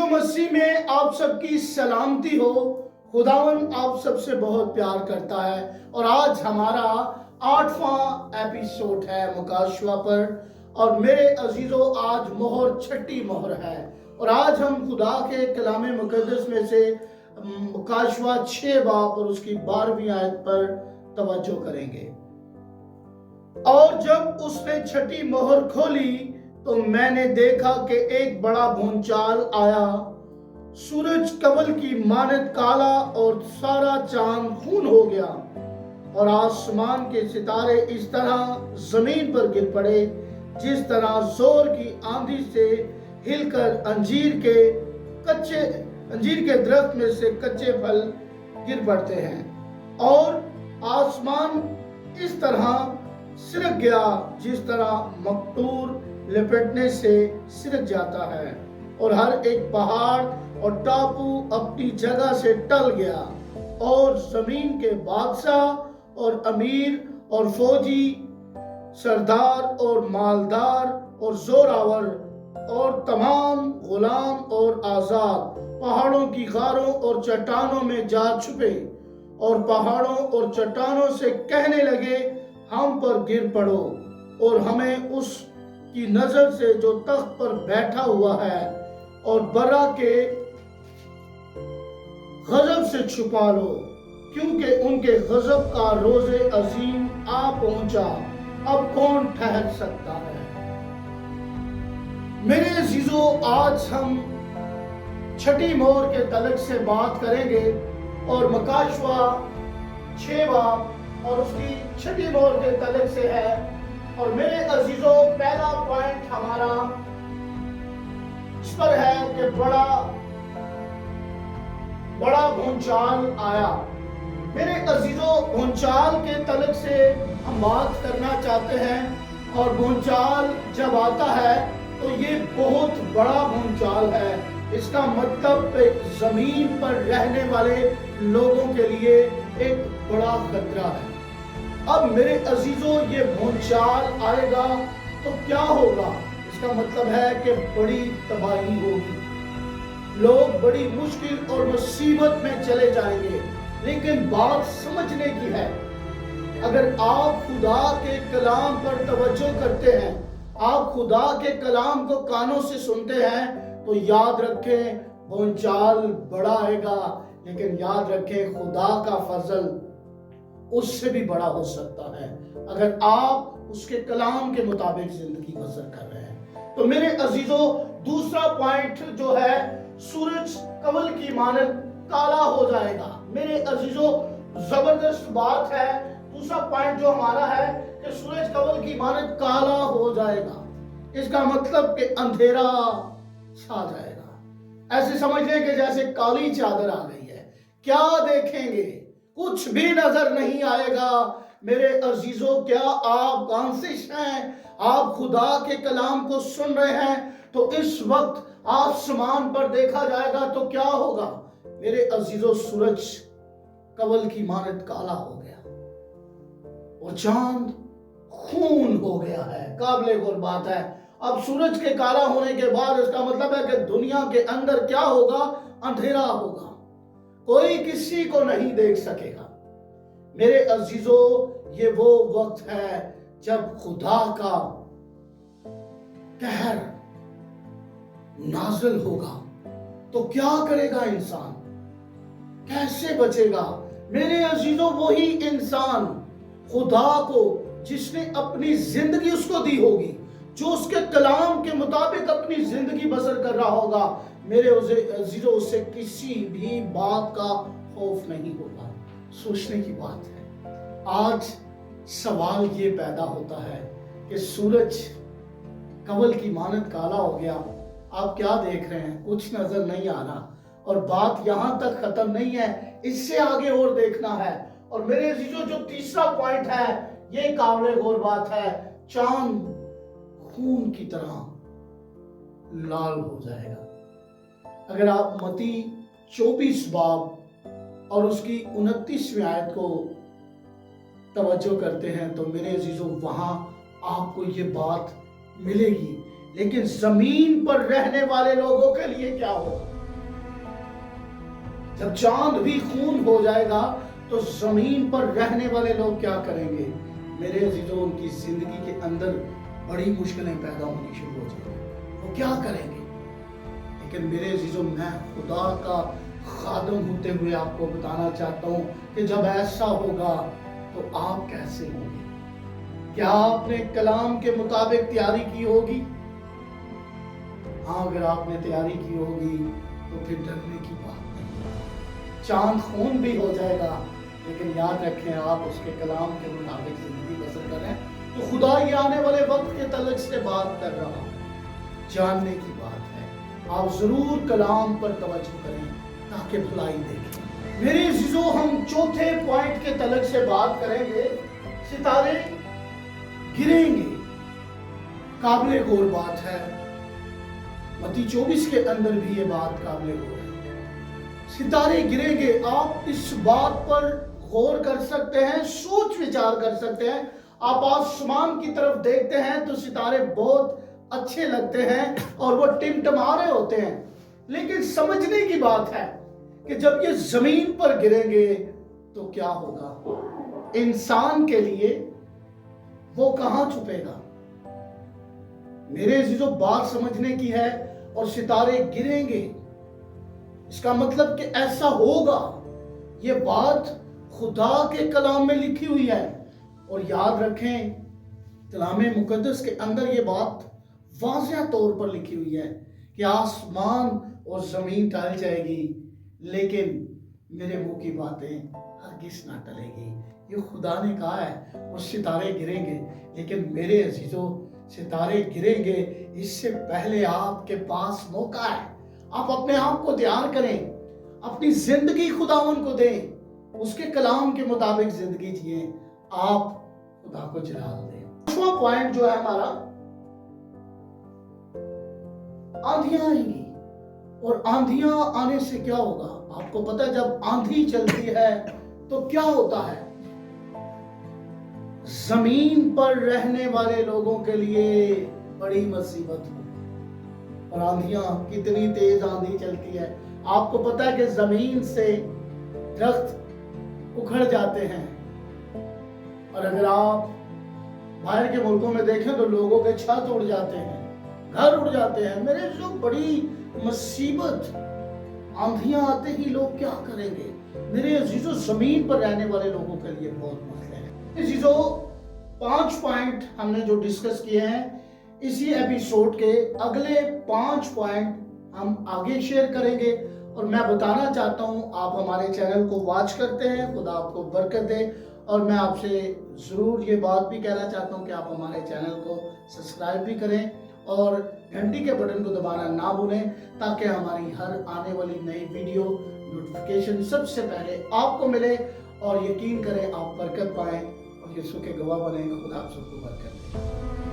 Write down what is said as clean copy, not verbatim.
यीशु मसीह में आप सबकी सलामती हो। खुदावन आप सबसे बहुत प्यार करता है और आज हमारा 8वां एपिसोड है मुकाशवा पर। और मेरे अजीजों, आज मोहर छठी मोहर है और आज हम खुदा के कलाम मुकद्दस में से मुकाशवा 6 बाब और उसकी 12वीं आयत पर तवज्जो करेंगे। और जब उसने छठी मोहर खोली तो मैंने देखा कि एक बड़ा भूचाल आया, सूरज कमल की मानद काला और सारा चांद खून हो गया और आसमान के सितारे इस तरह जमीन पर गिर पड़े जिस तरह जोर की आंधी से हिलकर अंजीर के दरख्त में से कच्चे फल गिर पड़ते हैं। और आसमान इस तरह सिरक गया जिस तरह मकतूर लपेटने से सिरक जाता है और हर एक पहाड़ और टापू अपनी जगह से टल गया और जमीन के बादशाह और अमीर और फौजी, सरदार और मालदार और जोरावर और तमाम गुलाम और आजाद पहाड़ों की गारों और चट्टानों में जा छुपे और पहाड़ों और चट्टानों से कहने लगे, हम पर गिर पड़ो और हमें उस की नजर से जो तख्त पर बैठा हुआ है और बरा के गजब से छुपा लो, क्योंकि उनके गजब का रोजे अजीम आ पहुंचा। अब कौन ठहर सकता है? मेरे अजीजों, आज हम छठी मोहर के तलक से बात करेंगे और मुकाशवा 6 बाब और उसकी छठी मोहर के तलक से है। और मेरे अजीजों, पहला पॉइंट हमारा इस पर है कि बड़ा भूचाल आया। मेरे अजीजों, भूचाल के तलक से हम बात करना चाहते हैं और भूचाल जब आता है तो ये बहुत बड़ा भूचाल है। इसका मतलब जमीन पर रहने वाले लोगों के लिए एक बड़ा खतरा है। अब मेरे अजीजों, ये भूचाल आएगा तो क्या होगा? इसका मतलब है कि बड़ी तबाही होगी, लोग बड़ी मुश्किल और मुसीबत में चले जाएंगे। लेकिन बात समझने की है, अगर आप खुदा के कलाम पर तवज्जो करते हैं, आप खुदा के कलाम को कानों से सुनते हैं, तो याद रखें भूचाल बड़ा आएगा, लेकिन याद रखें खुदा का फजल उससे भी बड़ा हो सकता है अगर आप उसके कलाम के मुताबिक जिंदगी बसर कर रहे हैं। तो मेरे अजीजों, दूसरा पॉइंट जो है, सूरज कमल की मानद काला हो जाएगा। मेरे अजीजों, जबरदस्त बात है। दूसरा पॉइंट जो हमारा है कि सूरज कमल की मानद काला हो जाएगा। इसका मतलब कि अंधेरा छा जाएगा। ऐसे समझ लें कि जैसे काली चादर आ गई है। क्या देखेंगे? कुछ भी नजर नहीं आएगा। मेरे अजीजों, क्या आप गांसिश हैं? आप खुदा के कलाम को सुन रहे हैं तो इस वक्त आसमान पर देखा जाएगा तो क्या होगा? मेरे अजीजों, सूरज कमल की मानद काला हो गया और चांद खून हो गया है। काबिले गौर बात है। अब सूरज के काला होने के बाद इसका मतलब है कि दुनिया के अंदर क्या होगा? अंधेरा होगा, कोई किसी को नहीं देख सकेगा। मेरे अजीजों, ये वो वक्त है जब खुदा का कहर नाज़िल होगा। तो क्या करेगा इंसान? कैसे बचेगा? मेरे अजीजों, वही इंसान खुदा को जिसने अपनी जिंदगी उसको दी होगी, जो उसके कलाम के मुताबिक अपनी जिंदगी बसर कर रहा होगा, मेरे अजीजों, उससे किसी भी बात का खौफ नहीं होगा। सोचने की बात है। आज सवाल ये पैदा होता है कि सूरज कमल की मानद काला हो गया, आप क्या देख रहे हैं? कुछ नजर नहीं आ रहा। और बात यहां तक खत्म नहीं है, इससे आगे और देखना है। और मेरे अजीजों, जो तीसरा पॉइंट है, ये काबिल गौर बात है। चांद खून की तरह लाल हो जाएगा। अगर आप मती 24 बाब और उसकी 29वीं आयत को तवज्जो करते हैं तो मेरे अजीजों, वहां आपको ये बात मिलेगी। लेकिन जमीन पर रहने वाले लोगों के लिए क्या होगा? जब चांद भी खून हो जाएगा तो जमीन पर रहने वाले लोग क्या करेंगे? मेरे अजीजों, उनकी जिंदगी के अंदर बड़ी मुश्किलें पैदा होनी शुरू हो जाएंगी। वो क्या करेंगे? लेकिन मेरे अजीजों, मैं खुदा का खादम होते हुए आपको बताना चाहता हूं कि जब ऐसा होगा तो आप कैसे होंगे? क्या आपने कलाम के मुताबिक तैयारी की होगी? हाँ, अगर आपने तैयारी की होगी तो फिर डरने की बात नहीं। चांद खून भी हो जाएगा, लेकिन याद रखें, आप उसके कलाम के मुताबिक जिंदगी बसर करें तो खुदा ये आने वाले वक्त के तलक से बात कर रहा है। जानने की बात है, आप जरूर कलाम पर तवज्जो करें ताकि भलाई देखें। मेरे अजीजों, हम चौथे पॉइंट के तलक से बात करेंगे, सितारे गिरेंगे। काबिल गौर बात है, मत्ती 24 के अंदर भी ये बात काबिल गौर है। सितारे गिरेंगे। आप इस बात पर गौर कर सकते हैं, सोच विचार कर सकते हैं। आप आसमान की तरफ देखते हैं तो सितारे बहुत अच्छे लगते हैं और वो टिमटिमा रहे होते हैं, लेकिन समझने की बात है कि जब ये जमीन पर गिरेंगे तो क्या होगा? इंसान के लिए वो कहां छुपेगा? मेरे अजीजों, बात समझने की है। और सितारे गिरेंगे, इसका मतलब कि ऐसा होगा। ये बात खुदा के कलाम में लिखी हुई है। और याद रखें, कलाम मुकद्दस के अंदर ये बात वाज़िह तौर पर लिखी हुई है कि आसमान और जमीन टल जाएगी, लेकिन मेरे मुंह की बातें हरगिज़ ना टलेगी। ये खुदा ने कहा है। और सितारे गिरेंगे, लेकिन मेरे अजीजों, सितारे गिरेंगे इससे पहले आपके पास मौका है। आप अपने आप को तैयार करें, अपनी जिंदगी खुदावन को दें, उसके कलाम के मुताबिक जिंदगी जिए, आप खुदा को जलाल दें। पांचवा पॉइंट जो है हमारा, आंधियां आएंगी। और आंधियां आने से क्या होगा? आपको पता है, जब आंधी चलती है तो क्या होता है? जमीन पर रहने वाले लोगों के लिए बड़ी मुसीबत होगी। और आंधियां, कितनी तेज आंधी चलती है। आपको पता है कि जमीन से दरख्त उखड़ जाते हैं। और अगर आप बाहर के मुल्कों में देखें तो लोगों के छत उड़ जाते हैं, घर उड़ जाते हैं। मेरे जो बड़ी मुसीबत, आंधियां आते ही लोग क्या करेंगे? मेरे अजीजों, जमीन पर रहने वाले लोगों के लिए बहुत मसले हैं। अजीजों, 5 पॉइंट हमने जो डिस्कस किए हैं, इसी एपिसोड के अगले 5 पॉइंट हम आगे शेयर करेंगे। और मैं बताना चाहता हूं, आप हमारे चैनल को वॉच करते हैं, खुदा आपको बरकत दे। और मैं आपसे ज़रूर ये बात भी कहना चाहता हूं कि आप हमारे चैनल को सब्सक्राइब भी करें और घंटी के बटन को दबाना ना भूलें, ताकि हमारी हर आने वाली नई वीडियो नोटिफिकेशन सबसे पहले आपको मिले। और यकीन करें, आप बरकत पाएं और यीशु के गवाह बने। खुदा आप सबको बरकत दे।